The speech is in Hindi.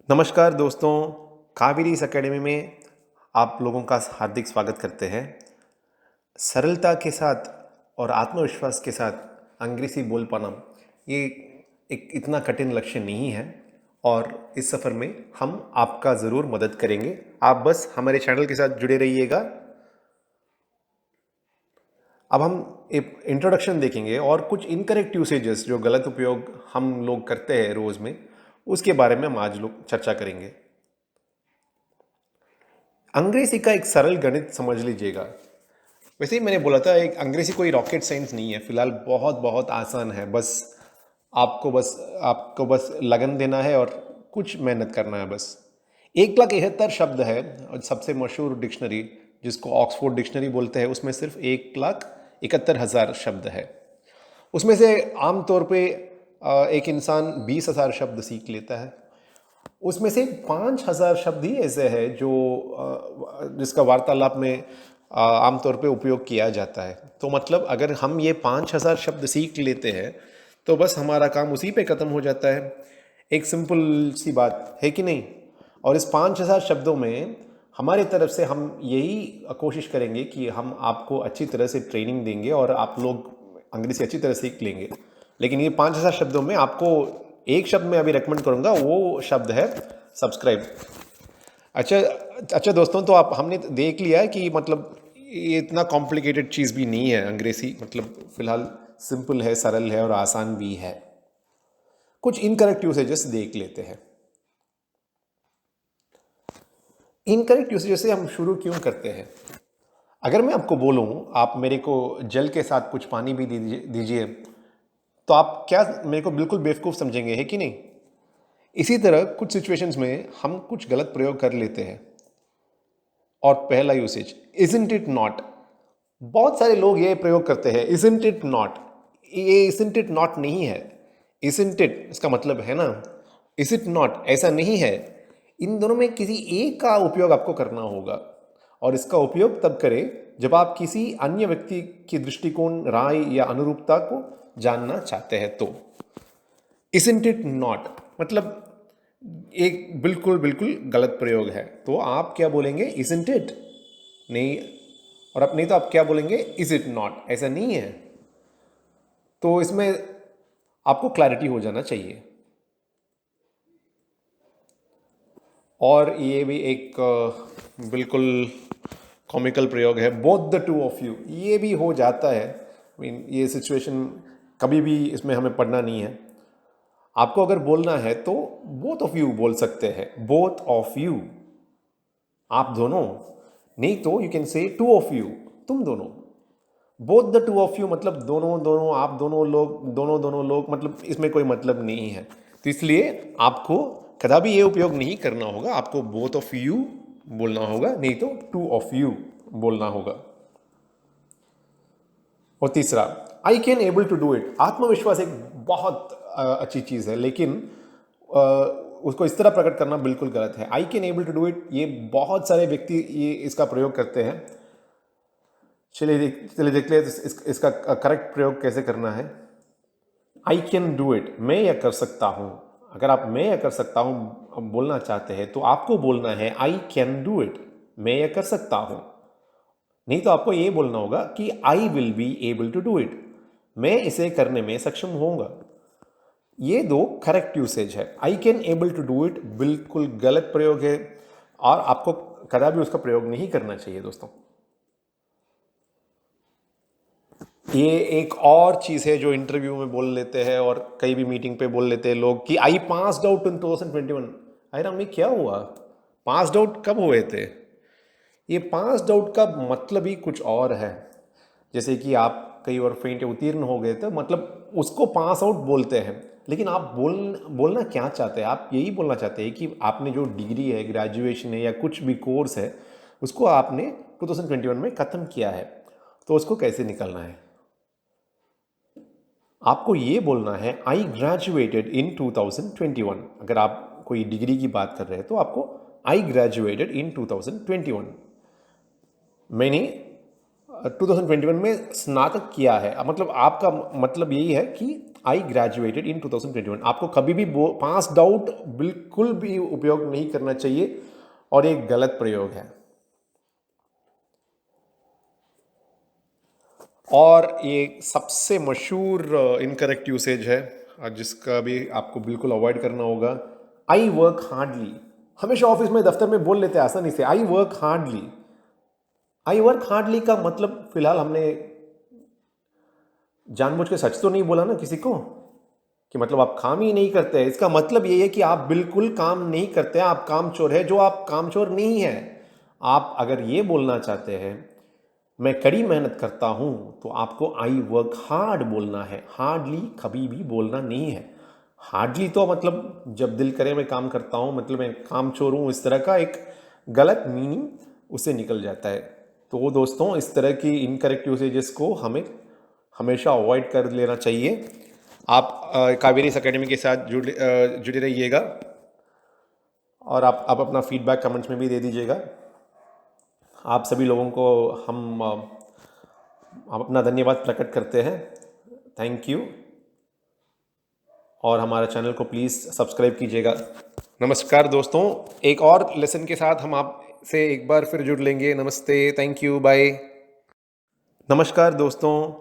नमस्कार दोस्तों, कावेरीज एकेडमी में आप लोगों का हार्दिक स्वागत करते हैं। सरलता के साथ और आत्मविश्वास के साथ अंग्रेजी बोल पाना ये एक इतना कठिन लक्ष्य नहीं है और इस सफ़र में हम आपका ज़रूर मदद करेंगे। आप बस हमारे चैनल के साथ जुड़े रहिएगा। अब हम एक इंट्रोडक्शन देखेंगे और कुछ इनकरेक्ट यूसेजेस जो गलत उपयोग हम लोग करते हैं रोज़ में, उसके बारे में हम आज लोग चर्चा करेंगे। अंग्रेजी का एक सरल गणित समझ लीजिएगा। वैसे ही मैंने बोला था, एक अंग्रेजी कोई रॉकेट साइंस नहीं है। फिलहाल बहुत बहुत आसान है। आपको बस लगन देना है और कुछ मेहनत करना है। बस 1,71,000 शब्द है और सबसे मशहूर डिक्शनरी जिसको ऑक्सफोर्ड डिक्शनरी बोलते हैं उसमें सिर्फ 1,71,000 शब्द है। उसमें से आमतौर पे एक इंसान 20,000 शब्द सीख लेता है। उसमें से 5,000 शब्द ही ऐसे हैं जो जिसका वार्तालाप में आमतौर पे उपयोग किया जाता है। तो मतलब अगर हम ये 5,000 शब्द सीख लेते हैं तो बस हमारा काम उसी पे ख़त्म हो जाता है। एक सिंपल सी बात है कि नहीं। और इस 5,000 शब्दों में हमारी तरफ से हम यही कोशिश करेंगे कि हम आपको अच्छी तरह से ट्रेनिंग देंगे और आप लोग अंग्रेजी अच्छी तरह सीख लेंगे। लेकिन ये 5,000 शब्दों में आपको एक शब्द मैं अभी रेकमेंड करूंगा, वो शब्द है सब्सक्राइब। अच्छा अच्छा दोस्तों, तो आप हमने देख लिया है कि मतलब ये इतना कॉम्प्लिकेटेड चीज़ भी नहीं है। अंग्रेजी मतलब फिलहाल सिंपल है, सरल है और आसान भी है। कुछ इनकरेक्ट यूसेजेस देख लेते हैं। इनकरेक्ट यूसेजेस से हम शुरू क्यों करते हैं? अगर मैं आपको बोलूं आप मेरे को जल के साथ कुछ पानी भी दीजिए, तो आप क्या मेरे को बिल्कुल बेवकूफ़ समझेंगे, है कि नहीं? इसी तरह कुछ सिचुएशंस में हम कुछ गलत प्रयोग कर लेते हैं। और पहला यूसेज इजंट इट नॉट। बहुत सारे लोग ये प्रयोग करते हैं, इजंट इट नॉट। ये इजंट इट नॉट नहीं है। इजंट इट इसका मतलब है ना, इज इट नॉट ऐसा नहीं है। इन दोनों में किसी एक का उपयोग आपको करना होगा और इसका उपयोग तब करें जब आप किसी अन्य व्यक्ति की दृष्टिकोण, राय या अनुरूपता को जानना चाहते हैं। तो इजंट इट नॉट मतलब एक बिल्कुल बिल्कुल गलत प्रयोग है। तो आप क्या बोलेंगे? इजंट इट नहीं। और अब नहीं तो आप क्या बोलेंगे? इज इट नॉट ऐसा नहीं है। तो इसमें आपको क्लैरिटी हो जाना चाहिए। और ये भी एक बिल्कुल कॉमिकल प्रयोग है, both the two of you. ये भी हो जाता है। ये सिचुएशन कभी भी इसमें हमें पढ़ना नहीं है। आपको अगर बोलना है तो बोथ ऑफ यू बोल सकते हैं, बोथ ऑफ यू, आप दोनों। नहीं तो you can say two of you, तुम दोनों। Both the two of you मतलब दोनों दोनों, आप दोनों लोग, दोनों दोनों लोग, मतलब इसमें कोई मतलब नहीं है। तो इसलिए आपको कदापि ये उपयोग नहीं करना होगा। आपको बोथ ऑफ यू बोलना होगा, नहीं तो टू ऑफ यू बोलना होगा। और तीसरा, I can able to do it. आत्मविश्वास एक बहुत अच्छी चीज़ है, लेकिन अ, उसको इस तरह प्रकट करना बिल्कुल गलत है। I can able to do it, ये बहुत सारे व्यक्ति ये इसका प्रयोग करते हैं। चलिए देखते हैं इसका करेक्ट प्रयोग कैसे करना है। आई कैन डू इट, मैं यह कर सकता हूँ। अगर आप मैं यह कर सकता हूँ बोलना चाहते हैं तो आपको बोलना है आई कैन डू इट, मैं यह कर सकता हूँ। नहीं तो आपको ये बोलना होगा कि I will be able to do it, मैं इसे करने में सक्षम होऊंगा। ये दो करेक्ट यूसेज है। I can able to do it बिल्कुल गलत प्रयोग है और आपको कदापि उसका प्रयोग नहीं करना चाहिए दोस्तों। ये एक और चीज़ है जो इंटरव्यू में बोल लेते हैं और कई भी मीटिंग पे बोल लेते हैं लोग कि आई पास्ड आउट इन 2021। अरे राम, ये क्या हुआ? पास्ड आउट कब हुए थे? ये पास्ड आउट का मतलब ही कुछ और है। जैसे कि आप कई बार फेंट उत्तीर्ण हो गए थे, मतलब उसको पास आउट बोलते हैं। लेकिन आप बोलना क्या चाहते हैं? आप यही बोलना चाहते हैं कि आपने जो डिग्री है, ग्रेजुएशन है या कुछ भी कोर्स है, उसको आपने 2021 में ख़त्म किया है। तो उसको कैसे निकलना है? आपको ये बोलना है आई ग्रेजुएटेड इन 2021। अगर आप कोई डिग्री की बात कर रहे हैं तो आपको आई ग्रेजुएटेड इन 2021, मैंने 2021 में स्नातक किया है। मतलब आपका मतलब यही है कि आई ग्रेजुएटेड इन 2021। आपको कभी भी पास्ड आउट बिल्कुल भी उपयोग नहीं करना चाहिए और एक गलत प्रयोग है। और ये सबसे मशहूर इनकरेक्ट यूसेज है जिसका भी आपको बिल्कुल अवॉइड करना होगा। I work hardly. हमेशा ऑफिस में दफ्तर में बोल लेते हैं आसानी से I work hardly. I work hardly का मतलब फिलहाल हमने जानबूझ के सच तो नहीं बोला ना किसी को कि मतलब आप काम ही नहीं करते हैं। इसका मतलब ये है कि आप बिल्कुल काम नहीं करते हैं, आप कामचोर है, जो आप कामचोर नहीं है। आप अगर ये बोलना चाहते हैं मैं कड़ी मेहनत करता हूं, तो आपको आई वर्क हार्ड बोलना है, हार्डली कभी भी बोलना नहीं है। हार्डली तो मतलब जब दिल करे मैं काम करता हूं, मतलब मैं कामचोर हूं, इस तरह का एक गलत मीनिंग उससे निकल जाता है। तो दोस्तों, इस तरह की इनकरेक्ट यूसेजेस को हमें हमेशा अवॉइड कर लेना चाहिए। आप कावेरीज अकेडमी के साथ जुड़े रहिएगा और आप अपना फीडबैक कमेंट्स में भी दे दीजिएगा। आप सभी लोगों को हम अपना धन्यवाद प्रकट करते हैं। Thank you. और हमारे चैनल को प्लीज़ सब्सक्राइब कीजिएगा। नमस्कार दोस्तों, एक और लेसन के साथ हम आपसे एक बार फिर जुड़ लेंगे। नमस्ते, थैंक यू, बाय। नमस्कार दोस्तों।